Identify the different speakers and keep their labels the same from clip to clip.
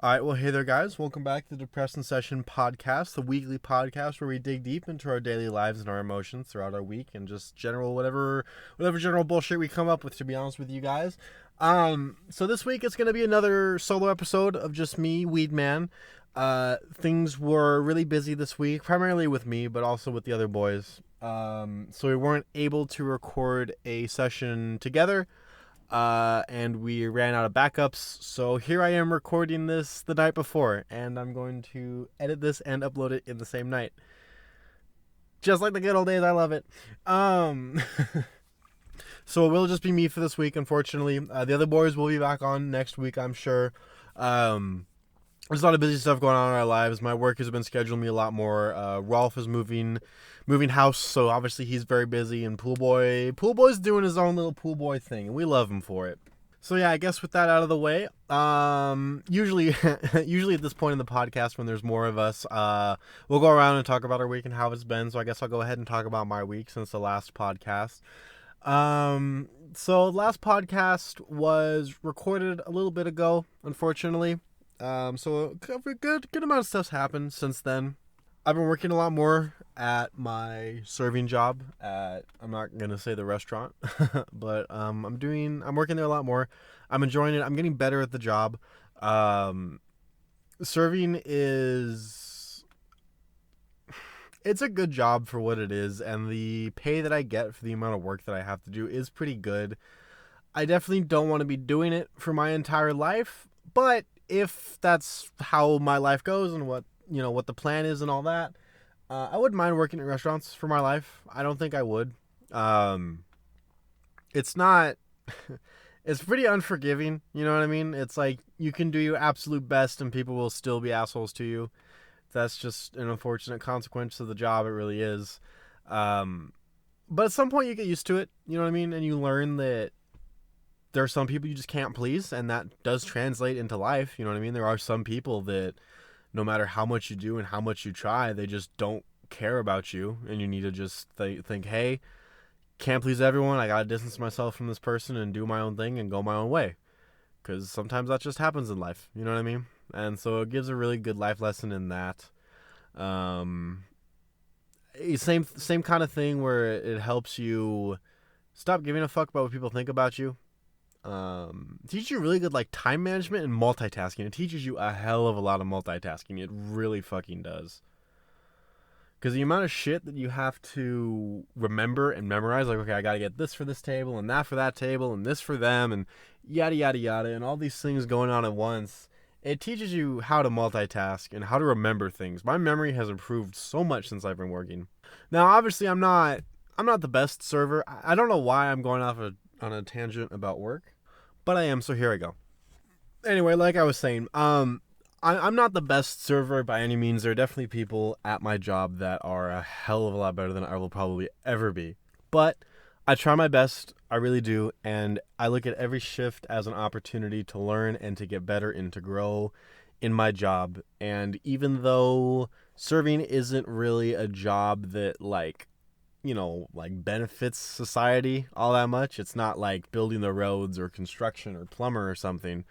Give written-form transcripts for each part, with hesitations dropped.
Speaker 1: All right, well, hey there, guys. Welcome back to the Depression Session podcast, the weekly podcast where we dig deep into our daily lives and our emotions throughout our week and just general whatever general bullshit we come up with, to be honest with you guys. So this week it's going to be another solo episode of just me, Weed Man. Things were really busy this week, primarily with me, but also with the other boys. So we weren't able to record a session together. And we ran out of backups, so here I am recording this the night before, and I'm going to edit this and upload it in the same night. Just like the good old days, I love it. So it will just be me for this week, unfortunately. The other boys will be back on next week, I'm sure. There's a lot of busy stuff going on in our lives. My work has been scheduling me a lot more. Rolf is moving house, so obviously he's very busy. And Pool Boy's doing his own little Pool Boy thing, and we love him for it. So yeah, I guess with that out of the way, usually at this point in the podcast, when there's more of us, we'll go around and talk about our week and how it's been. So I guess I'll go ahead and talk about my week since the last podcast. So the last podcast was recorded a little bit ago, unfortunately. So a good amount of stuff's happened since then. I've been working a lot more at my serving job at, I'm not going to say the restaurant, but, I'm working there a lot more. I'm enjoying it. I'm getting better at the job. Serving it's a good job for what it is, and the pay that I get for the amount of work that I have to do is pretty good. I definitely don't want to be doing it for my entire life, but if that's how my life goes and what the plan is and all that, I wouldn't mind working at restaurants for my life. I don't think I would. It's not, it's pretty unforgiving. You know what I mean? It's like you can do your absolute best and people will still be assholes to you. That's just an unfortunate consequence of the job. It really is. But at some point you get used to it. You know what I mean? And you learn that there are some people you just can't please, and that does translate into life. You know what I mean? There are some people that no matter how much you do and how much you try, they just don't care about you, and you need to just think, hey, can't please everyone. I gotta distance myself from this person and do my own thing and go my own way, because sometimes that just happens in life. You know what I mean? And so it gives a really good life lesson in that. Same kind of thing where it helps you stop giving a fuck about what people think about you. Teaches you really good time management and multitasking. It teaches you a hell of a lot of multitasking. It really fucking does. Because the amount of shit that you have to remember and memorize, okay, I gotta get this for this table and that for that table and this for them and yada yada yada and all these things going on at once. It teaches you how to multitask and how to remember things. My memory has improved so much since I've been working. Now, obviously, I'm not the best server. I don't know why I'm going off on a tangent about work, but I am, so here I go. Anyway, like I was saying, I'm not the best server by any means. There are definitely people at my job that are a hell of a lot better than I will probably ever be. But I try my best, I really do, and I look at every shift as an opportunity to learn and to get better and to grow in my job. And even though serving isn't really a job that benefits society all that much. It's not like building the roads or construction or plumber or something.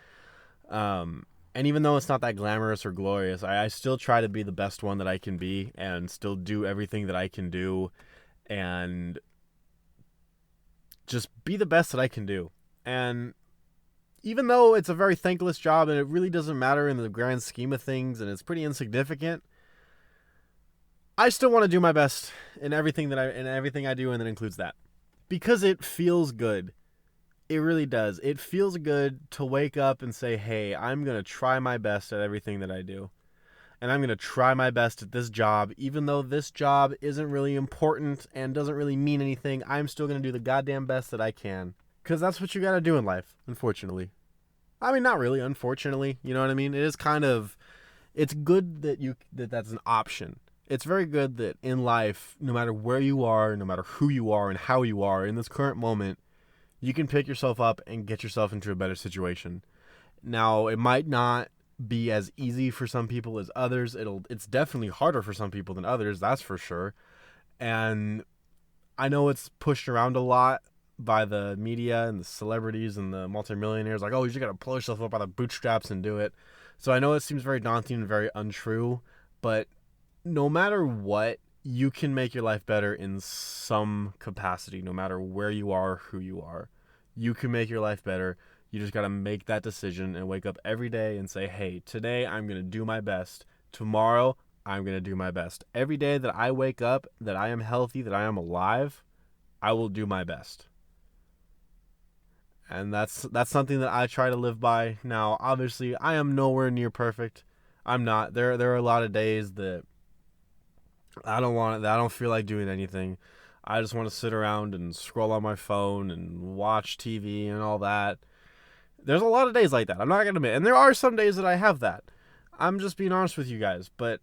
Speaker 1: And even though it's not that glamorous or glorious, I still try to be the best one that I can be and still do everything that I can do and just be the best that I can do. And even though it's a very thankless job and it really doesn't matter in the grand scheme of things and it's pretty insignificant, I still want to do my best in everything I do, and that includes that. Because it feels good. It really does. It feels good to wake up and say, hey, I'm going to try my best at everything that I do. And I'm going to try my best at this job. Even though this job isn't really important and doesn't really mean anything, I'm still going to do the goddamn best that I can. Because that's what you got to do in life, unfortunately. I mean, not really, unfortunately. You know what I mean? It is kind of... It's good that's an option. It's very good that in life, no matter where you are, no matter who you are and how you are in this current moment, you can pick yourself up and get yourself into a better situation. Now, it might not be as easy for some people as others. It's definitely harder for some people than others, that's for sure. And I know it's pushed around a lot by the media and the celebrities and the multimillionaires, like, oh, you just gotta pull yourself up by the bootstraps and do it. So I know it seems very daunting and very untrue, but no matter what, you can make your life better in some capacity, no matter where you are, who you are. You can make your life better. You just got to make that decision and wake up every day and say, hey, today I'm going to do my best. Tomorrow, I'm going to do my best. Every day that I wake up, that I am healthy, that I am alive, I will do my best. And that's something that I try to live by. Now, obviously, I am nowhere near perfect. I'm not. There are a lot of days that I don't feel like doing anything. I just want to sit around and scroll on my phone and watch TV and all that. There's a lot of days like that. I'm not going to admit. And there are some days that I have that. I'm just being honest with you guys, but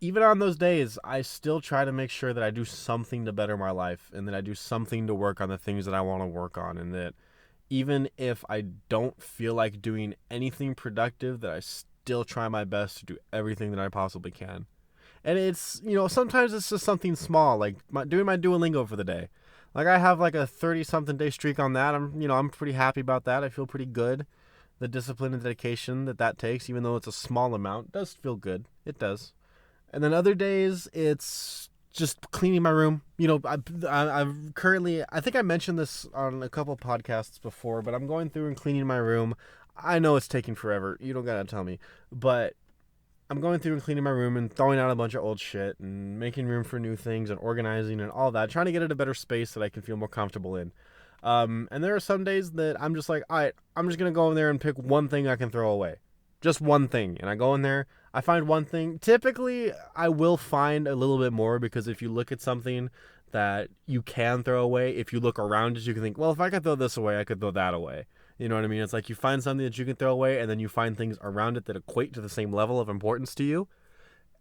Speaker 1: even on those days, I still try to make sure that I do something to better my life and that I do something to work on the things that I want to work on, and that even if I don't feel like doing anything productive, that I still try my best to do everything that I possibly can. And it's, sometimes it's just something small, like doing my Duolingo for the day. Like I have like a 30-something day streak on that. I'm pretty happy about that. I feel pretty good. The discipline and dedication that takes, even though it's a small amount, does feel good. It does. And then other days, it's just cleaning my room. I've currently, I think I mentioned this on a couple podcasts before, but I'm going through and cleaning my room. I know it's taking forever. You don't gotta tell me. But I'm going through and cleaning my room and throwing out a bunch of old shit and making room for new things and organizing and all that, trying to get it a better space that I can feel more comfortable in. And there are some days that I'm just like, all right, I'm just going to go in there and pick one thing I can throw away. Just one thing. And I go in there, I find one thing. Typically, I will find a little bit more, because if you look at something that you can throw away, if you look around it, you can think, well, if I could throw this away, I could throw that away. You know what I mean? It's like you find something that you can throw away, and then you find things around it that equate to the same level of importance to you.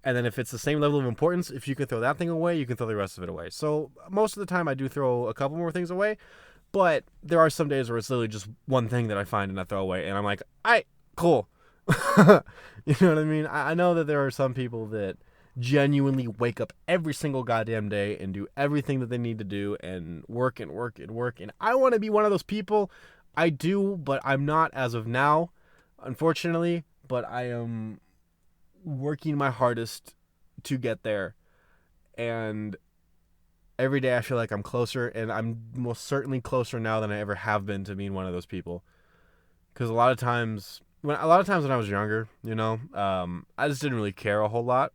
Speaker 1: And then if it's the same level of importance, if you can throw that thing away, you can throw the rest of it away. So most of the time I do throw a couple more things away, but there are some days where it's literally just one thing that I find and I throw away, and I'm like, all right, cool. You know what I mean? I know that there are some people that genuinely wake up every single goddamn day and do everything that they need to do and work and work and work. And I want to be one of those people. I do, but I'm not as of now, unfortunately. But I am working my hardest to get there. And every day I feel like I'm closer, and I'm most certainly closer now than I ever have been to being one of those people. Because a lot of times when I was younger, I just didn't really care a whole lot.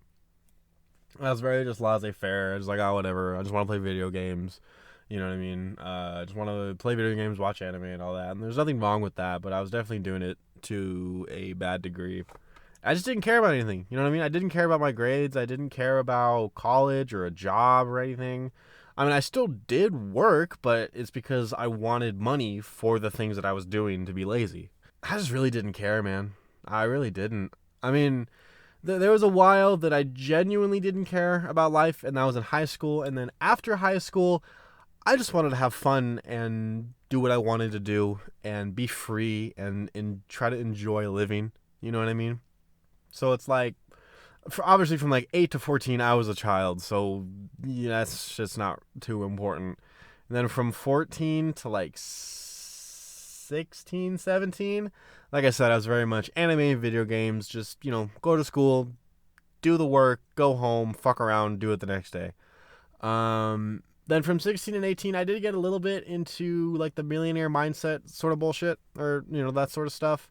Speaker 1: I was very just laissez-faire. I was like, oh, whatever. I just want to play video games. You know what I mean? I just want to play video games, watch anime, and all that. And there's nothing wrong with that, but I was definitely doing it to a bad degree. I just didn't care about anything. You know what I mean? I didn't care about my grades. I didn't care about college or a job or anything. I mean, I still did work, but it's because I wanted money for the things that I was doing to be lazy. I just really didn't care, man. I really didn't. I mean, there was a while that I genuinely didn't care about life, and that was in high school. And then after high school, I just wanted to have fun and do what I wanted to do and be free and try to enjoy living. You know what I mean? So it's like, obviously from like 8 to 14, I was a child. So yeah, that's just not too important. And then from 14 to like 16, 17, like I said, I was very much anime, video games, just, go to school, do the work, go home, fuck around, do it the next day. Then from 16 and 18, I did get a little bit into like the millionaire mindset sort of bullshit, or, that sort of stuff.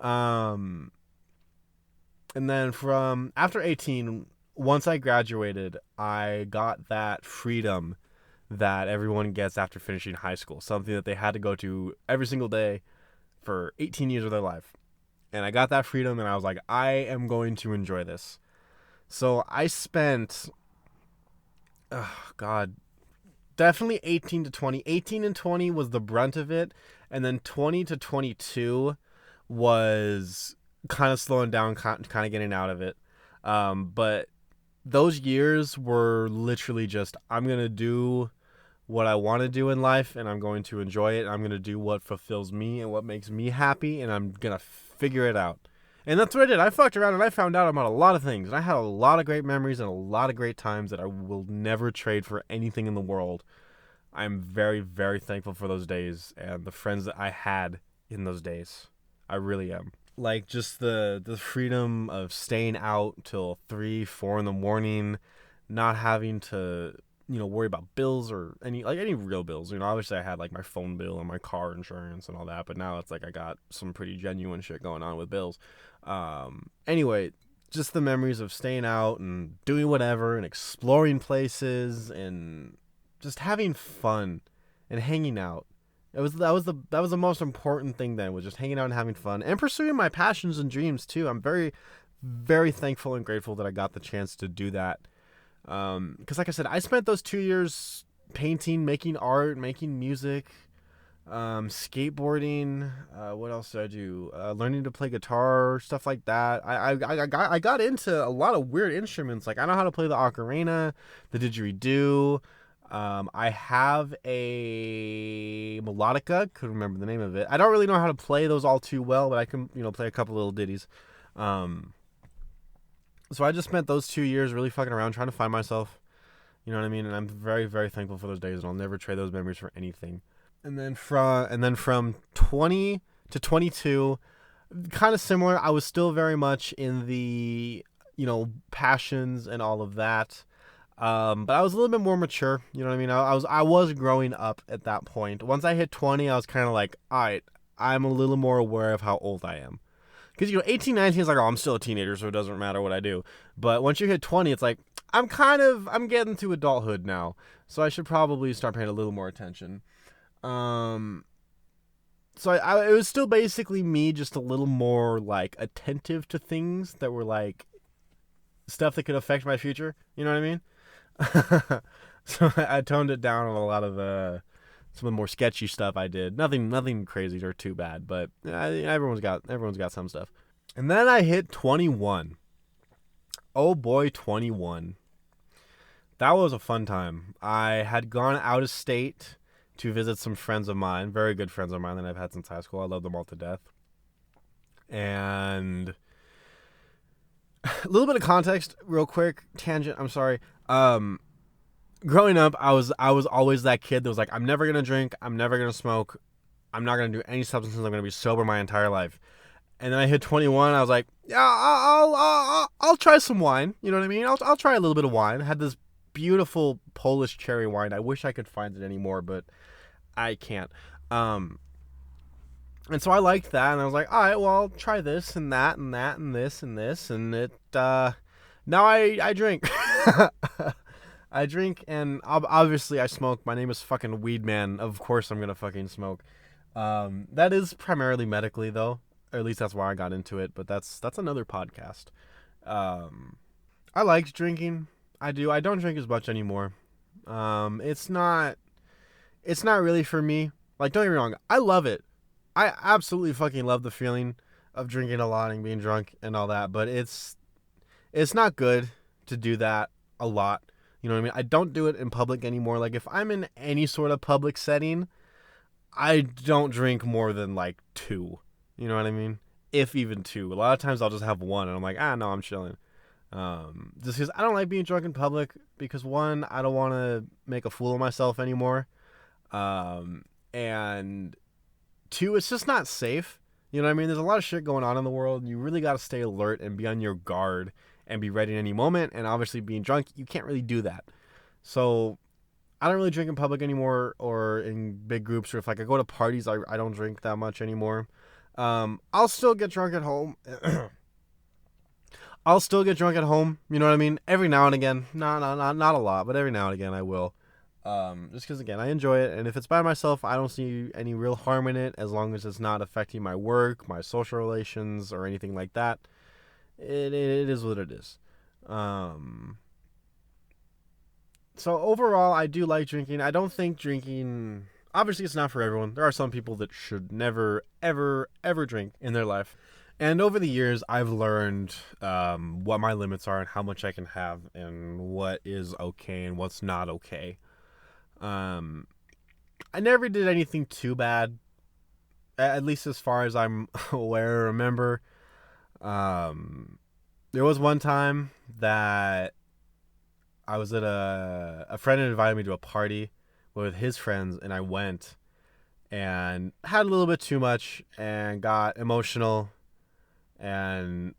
Speaker 1: And then from after 18, once I graduated, I got that freedom that everyone gets after finishing high school, something that they had to go to every single day for 18 years of their life. And I got that freedom, and I was like, I am going to enjoy this. So I spent, definitely 18 to 20. 18 and 20 was the brunt of it, and then 20 to 22 was kind of slowing down, kind of getting out of it. But those years were literally just, I'm going to do what I want to do in life, and I'm going to enjoy it. I'm going to do what fulfills me and what makes me happy, and I'm going to figure it out. And that's what I did. I fucked around and I found out about a lot of things. And I had a lot of great memories and a lot of great times that I will never trade for anything in the world. I'm very, very thankful for those days and the friends that I had in those days. I really am. Like just the freedom of staying out till 3, 4 in the morning, not having to worry about bills or any real bills. Obviously I had like my phone bill and my car insurance and all that, but now it's like I got some pretty genuine shit going on with bills. Anyway, just the memories of staying out and doing whatever and exploring places and just having fun and hanging out. That was the most important thing then, was just hanging out and having fun and pursuing my passions and dreams too. I'm very, very thankful and grateful that I got the chance to do that. Because like I said, I spent those 2 years painting, making art, making music, skateboarding. What else did I do? Learning to play guitar, stuff like that. I got into a lot of weird instruments. Like I know how to play the ocarina, the didgeridoo. I have a melodica. Couldn't remember the name of it. I don't really know how to play those all too well, but I can play a couple little ditties. So I just spent those 2 years really fucking around trying to find myself. You know what I mean? And I'm very, very thankful for those days, and I'll never trade those memories for anything. And then from 20 to 22, kind of similar. I was still very much in the passions and all of that. But I was a little bit more mature. You know what I mean? I was growing up at that point. Once I hit 20, I was kind of like, all right, I'm a little more aware of how old I am. Because 18, 19 is like, oh, I'm still a teenager, so it doesn't matter what I do. But once you hit 20, it's like, I'm getting to adulthood now, so I should probably start paying a little more attention. Um, so it was still basically me, just a little more like attentive to things that were like stuff that could affect my future. You know what I mean? So I toned it down on a lot of some of the more sketchy stuff I did. Nothing crazy or too bad, but everyone's got some stuff. And then I hit 21. Oh boy, 21. That was a fun time. I had gone out of state to visit some friends of mine, very good friends of mine that I've had since high school. I love them all to death. And a little bit of context, real quick, tangent. I'm sorry. Growing up, I was always that kid that was like, I'm never gonna drink, I'm never gonna smoke, I'm not gonna do any substances. I'm gonna be sober my entire life. And then I hit 21. I was like, yeah, I'll try some wine. You know what I mean? I'll try a little bit of wine. I had this beautiful Polish cherry wine. I wish I could find it anymore, but I can't. And so I liked that, and I was like, all right, well, I'll try this and that and that and this and this, and it. Now I drink. I drink, and obviously I smoke. My name is fucking Weed Man. Of course I'm gonna fucking smoke. That is primarily medically, though. Or at least that's why I got into it. But that's another podcast. I liked drinking. I do. I don't drink as much anymore. It's not really for me. Like, don't get me wrong. I love it. I absolutely fucking love the feeling of drinking a lot and being drunk and all that. But it's not good to do that a lot. You know what I mean? I don't do it in public anymore. Like, if I'm in any sort of public setting, I don't drink more than like 2. You know what I mean? If even 2. A lot of times I'll just have 1 and I'm like, no, I'm chilling. Just because I don't like being drunk in public, because 1, I don't want to make a fool of myself anymore. And 2, it's just not safe. You know what I mean? There's a lot of shit going on in the world, and you really got to stay alert and be on your guard and be ready at any moment. And obviously being drunk, you can't really do that. So I don't really drink in public anymore, or in big groups, or if like I go to parties, I don't drink that much anymore. I'll still get drunk at home. I'll still get drunk at home. You know what I mean? Every now and again. Not a lot, but every now and again I will. Just because, again, I enjoy it. And if it's by myself, I don't see any real harm in it, as long as it's not affecting my work, my social relations, or anything like that. It is what it is. So overall, I do like drinking. I don't think drinking... Obviously, it's not for everyone. There are some people that should never, ever, ever drink in their life. And over the years, I've learned what my limits are and how much I can have and what is okay and what's not okay. I never did anything too bad, at least as far as I'm aware or remember. There was one time that I was at a friend had invited me to a party with his friends, and I went and had a little bit too much and got emotional And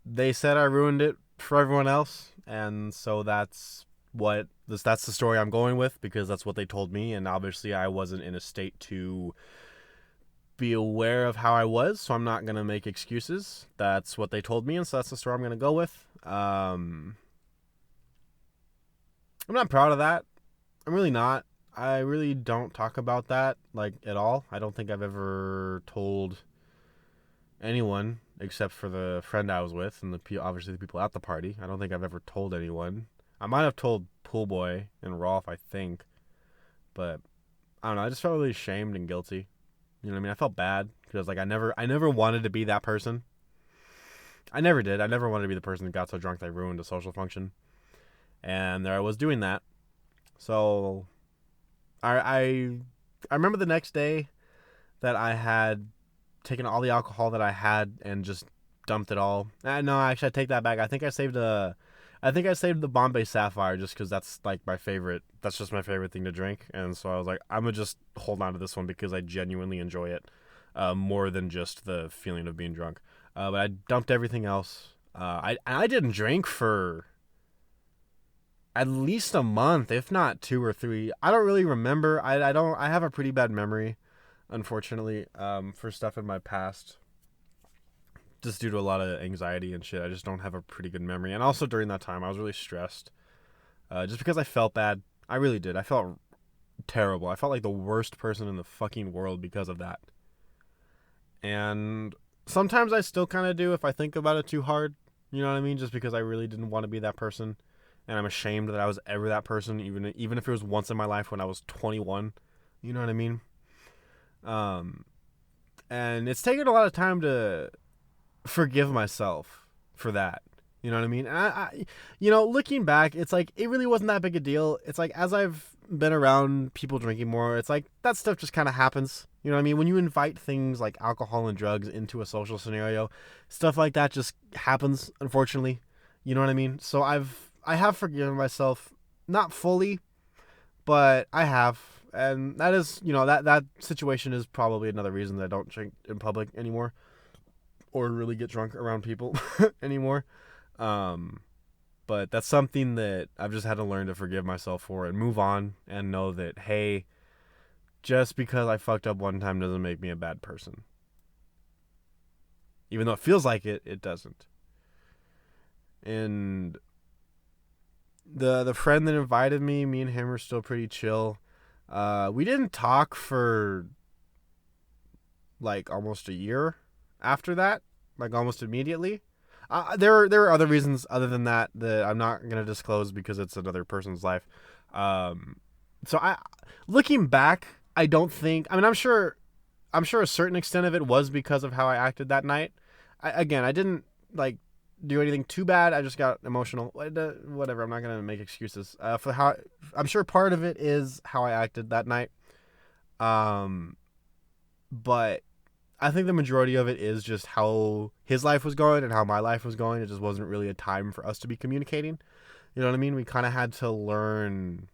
Speaker 1: they said I ruined it for everyone else, and so that's the story I'm going with, because that's what they told me, and obviously I wasn't in a state to be aware of how I was, so I'm not gonna make excuses. That's what they told me, and so that's the story I'm gonna go with. I'm not proud of that. I'm really not. I really don't talk about that like at all. I don't think I've ever told anyone except for the friend I was with and obviously the people at the party. I don't think I've ever told anyone. I might have told Pool Boy and Rolf, I think, but I don't know. I just felt really ashamed and guilty. You know what I mean? I felt bad because like I never wanted to be that person. I never did. I never wanted to be the person that got so drunk that I ruined a social function, and there I was doing that. So I remember the next day that I had taken all the alcohol that I had and just dumped it all. No, actually, I take that back. I think I saved the Bombay Sapphire just because that's like my favorite. That's just my favorite thing to drink, and so I was like, I'm gonna just hold on to this one because I genuinely enjoy it more than just the feeling of being drunk. But I dumped everything else. I didn't drink for at least a month, if not 2 or 3. I don't really remember. I have a pretty bad memory, unfortunately, for stuff in my past. Just due to a lot of anxiety and shit. I just don't have a pretty good memory. And also during that time, I was really stressed. Just because I felt bad. I really did. I felt terrible. I felt like the worst person in the fucking world because of that. And sometimes I still kind of do if I think about it too hard. You know what I mean? Just because I really didn't want to be that person. And I'm ashamed that I was ever that person, even if it was once in my life when I was 21. You know what I mean? And it's taken a lot of time to forgive myself for that. You know what I mean? And looking back, it's like it really wasn't that big a deal. It's like as I've been around people drinking more, it's like that stuff just kind of happens. You know what I mean? When you invite things like alcohol and drugs into a social scenario, stuff like that just happens, unfortunately. You know what I mean? So I have forgiven myself, not fully, but I have. And that is, that situation is probably another reason that I don't drink in public anymore or really get drunk around people anymore. But that's something that I've just had to learn to forgive myself for and move on and know that, hey, just because I fucked up one time doesn't make me a bad person. Even though it feels like it, it doesn't. And the friend that invited me and him are still pretty chill. We didn't talk for like almost a year after that, like almost immediately. There are other reasons other than that I'm not gonna disclose because it's another person's life. So looking back, I don't think. I mean, I'm sure a certain extent of it was because of how I acted that night. I didn't like do anything too bad. I just got emotional. Whatever. I'm not gonna make excuses for how. I'm sure part of it is how I acted that night. But I think the majority of it is just how his life was going and how my life was going. It just wasn't really a time for us to be communicating. You know what I mean? We kind of had to learn.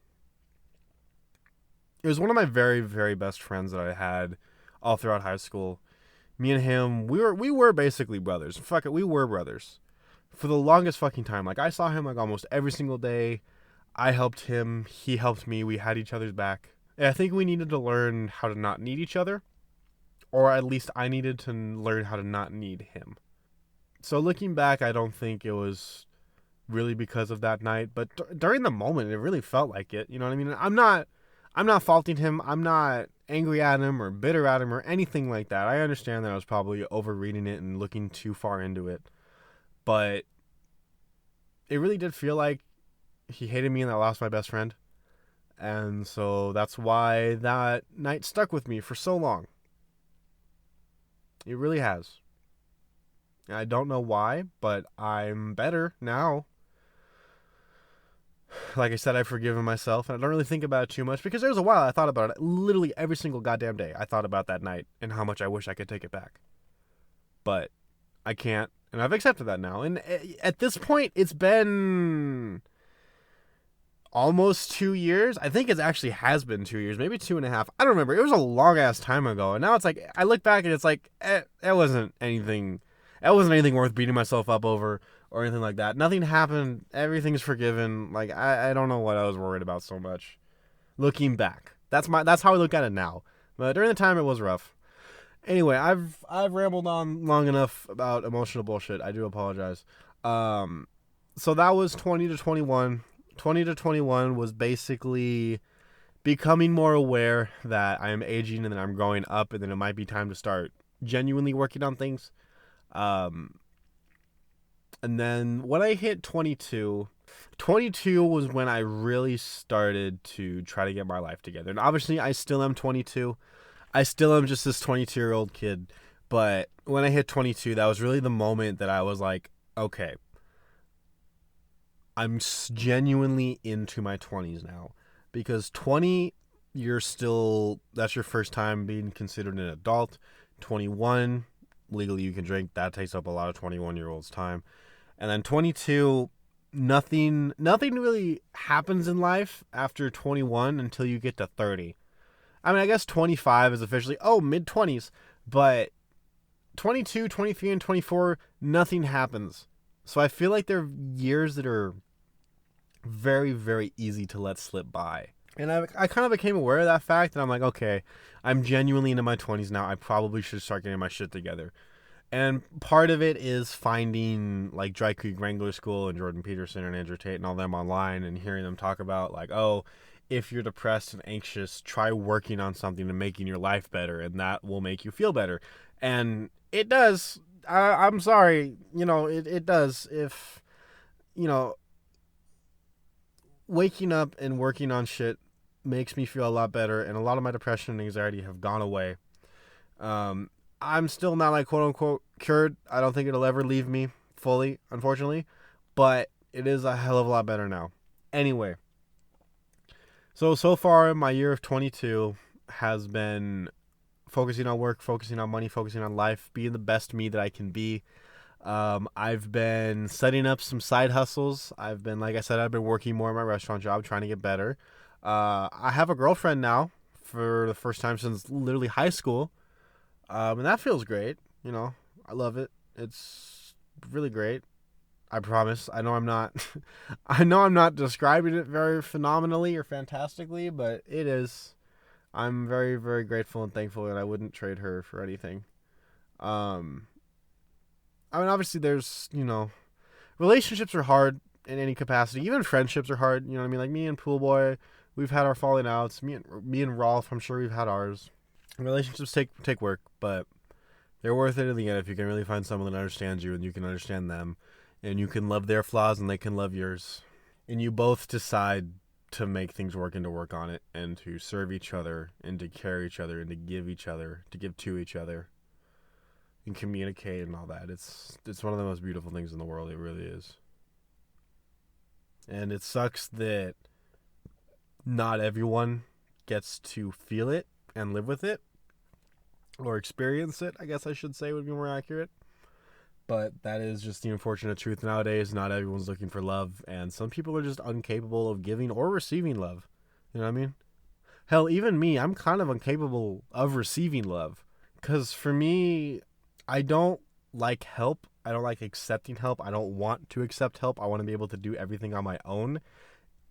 Speaker 1: It was one of my very, very best friends that I had all throughout high school. Me and him, we were basically brothers. Fuck it, we were brothers for the longest fucking time. Like I saw him like almost every single day. I helped him. He helped me. We had each other's back. And I think we needed to learn how to not need each other. Or at least I needed to learn how to not need him. So looking back, I don't think it was really because of that night. But during the moment, it really felt like it. You know what I mean? I'm not faulting him. I'm not angry at him or bitter at him or anything like that. I understand that I was probably overreading it and looking too far into it. But it really did feel like he hated me and I lost my best friend. And so that's why that night stuck with me for so long. It really has. I don't know why, but I'm better now. Like I said, I've forgiven myself, and I don't really think about it too much because there was a while I thought about it. Literally every single goddamn day, I thought about that night and how much I wish I could take it back. But I can't, and I've accepted that now. And at this point, it's been almost 2 years. I think it actually has been 2 years, maybe 2.5. I don't remember. It was a long ass time ago, and now it's like I look back and it's like it wasn't anything. That wasn't anything worth beating myself up over or anything like that. Nothing happened. Everything's forgiven. Like I don't know what I was worried about so much. Looking back, that's how I look at it now. But during the time, it was rough. Anyway, I've rambled on long enough about emotional bullshit. I do apologize. Um, so that was 20 to 21. 20 to 21 was basically becoming more aware that I am aging and that I'm growing up, and then it might be time to start genuinely working on things. Um, and then when I hit 22, 22 was when I really started to try to get my life together. And obviously, I still am 22. I still am just this 22-year-old kid. But when I hit 22, that was really the moment that I was like, okay, I'm genuinely into my 20s now. Because 20, that's your first time being considered an adult. 21, legally you can drink. That takes up a lot of 21-year-olds' time. And then 22, nothing really happens in life after 21 until you get to 30. I mean, I guess 25 is officially, mid-20s. But 22, 23, and 24, nothing happens. So I feel like they're years that are very, very easy to let slip by. And I kind of became aware of that fact, and I'm like, okay, I'm genuinely into my 20s now. I probably should start getting my shit together. And part of it is finding like Dry Creek Wrangler School and Jordan Peterson and Andrew Tate and all them online and hearing them talk about like, oh, if you're depressed and anxious, try working on something and making your life better, and that will make you feel better. And it does. I'm sorry, it does. If you know, waking up and working on shit makes me feel a lot better, and a lot of my depression and anxiety have gone away. Um, I'm still not like quote unquote cured. I don't think it'll ever leave me fully, unfortunately, but it is a hell of a lot better now. Anyway, so far my year of 22 has been focusing on work, focusing on money, focusing on life, being the best me that I can be. I've been setting up some side hustles. Like I said, I've been working more at my restaurant job, trying to get better. I have a girlfriend now for the first time since literally high school. And that feels great. I love it. It's really great. I promise. I know I'm not, I know I'm not describing it very phenomenally or fantastically, but it is. I'm very, very grateful and thankful, and I wouldn't trade her for anything. Um, I mean, obviously, relationships are hard in any capacity. Even friendships are hard. You know what I mean? Like me and Pool Boy, we've had our falling outs. Me and Rolf, I'm sure we've had ours. Relationships take work, but they're worth it in the end if you can really find someone that understands you and you can understand them, and you can love their flaws and they can love yours, and you both decide to make things work and to work on it and to serve each other and to care each other and to give to each other and communicate and all that. It's one of the most beautiful things in the world. It really is. And it sucks that not everyone gets to feel it and live with it or experience it, I guess I should say would be more accurate. But that is just the unfortunate truth nowadays. Not everyone's looking for love, and some people are just incapable of giving or receiving love. You know what I mean? Hell, even me, I'm kind of incapable of receiving love. Because for me, I don't like help. I don't like accepting help. I don't want to accept help. I want to be able to do everything on my own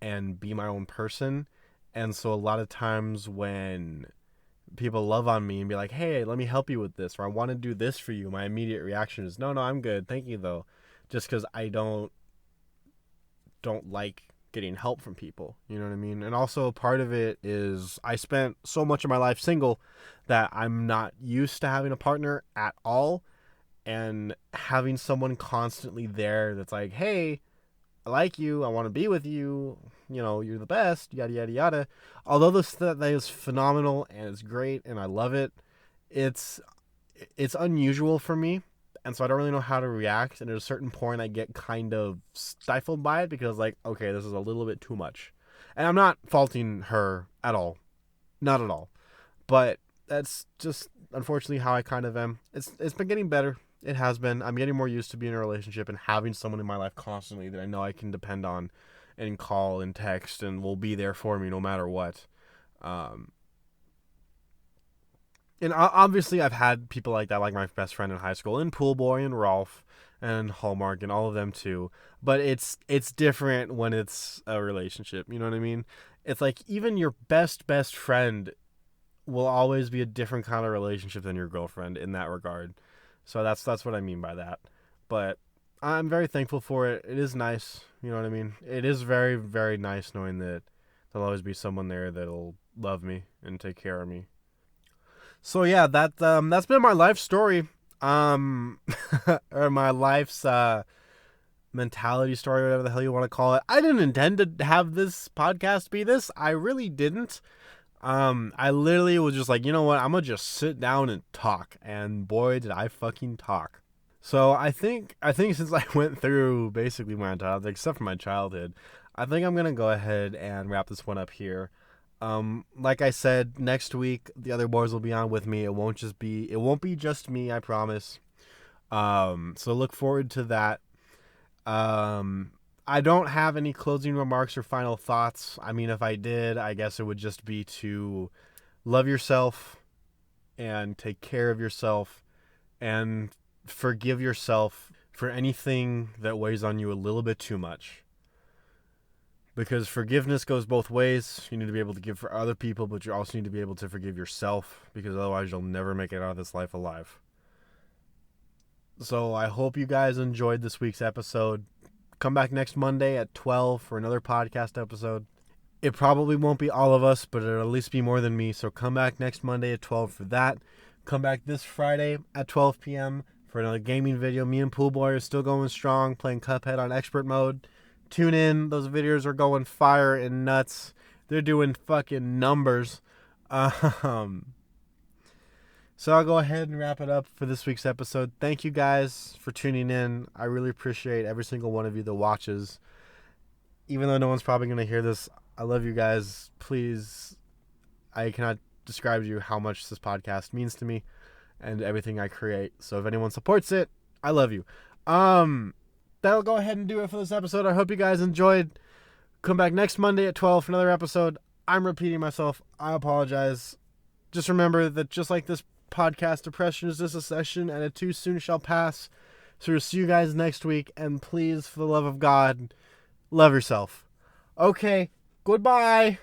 Speaker 1: and be my own person. And so a lot of times when people love on me and be like, hey, let me help you with this, or I want to do this for you, my immediate reaction is, no, I'm good. Thank you, though. Just because I don't like getting help from people. You know what I mean? And also part of it is I spent so much of my life single that I'm not used to having a partner at all. And having someone constantly there that's like, hey, I like you, I want to be with you, you're the best, yada, yada, yada. Although that is phenomenal and it's great and I love it, it's unusual for me. And so I don't really know how to react. And at a certain point, I get kind of stifled by it because, like, okay, this is a little bit too much. And I'm not faulting her at all. Not at all. But that's just, unfortunately, how I kind of am. It's been getting better. It has been. I'm getting more used to being in a relationship and having someone in my life constantly that I know I can depend on and call and text and will be there for me no matter what. And obviously I've had people like that, like my best friend in high school, and Pool Boy and Rolf and Hallmark and all of them too. But it's different when it's a relationship. You know what I mean? It's like even your best friend will always be a different kind of relationship than your girlfriend in that regard. So that's what I mean by that. But I'm very thankful for it. It is nice. You know what I mean? It is very, very nice knowing that there'll always be someone there that'll love me and take care of me. So yeah, that's been my life story. Um or my life's mentality story, whatever the hell you want to call it. I didn't intend to have this podcast be this. I really didn't. I literally was just like, you know what? I'm gonna just sit down and talk, and boy, did I fucking talk. So I think since I went through basically my entire, except for my childhood, I think I'm gonna go ahead and wrap this one up here. Like I said, next week the other boys will be on with me. It won't be just me, I promise. So look forward to that. Um, I don't have any closing remarks or final thoughts. I mean, if I did, I guess it would just be to love yourself and take care of yourself and forgive yourself for anything that weighs on you a little bit too much. Because forgiveness goes both ways. You need to be able to give for other people, but you also need to be able to forgive yourself, because otherwise you'll never make it out of this life alive. So I hope you guys enjoyed this week's episode. Come back next Monday at 12 for another podcast episode. It probably won't be all of us, but it'll at least be more than me. So come back next Monday at 12 for that. Come back this Friday at 12 p.m. for another gaming video. Me and Pool Boy are still going strong, playing Cuphead on expert mode. Tune in. Those videos are going fire and nuts. They're doing fucking numbers. So I'll go ahead and wrap it up for this week's episode. Thank you guys for tuning in. I really appreciate every single one of you that watches. Even though no one's probably going to hear this, I love you guys. Please, I cannot describe to you how much this podcast means to me and everything I create. So if anyone supports it, I love you. That'll go ahead and do it for this episode. I hope you guys enjoyed. Come back next Monday at 12 for another episode. I'm repeating myself. I apologize. Just remember that just like this podcast, depression is just a session and it too soon shall pass. So we'll see you guys next week, and please, for the love of God, love yourself. Okay, goodbye.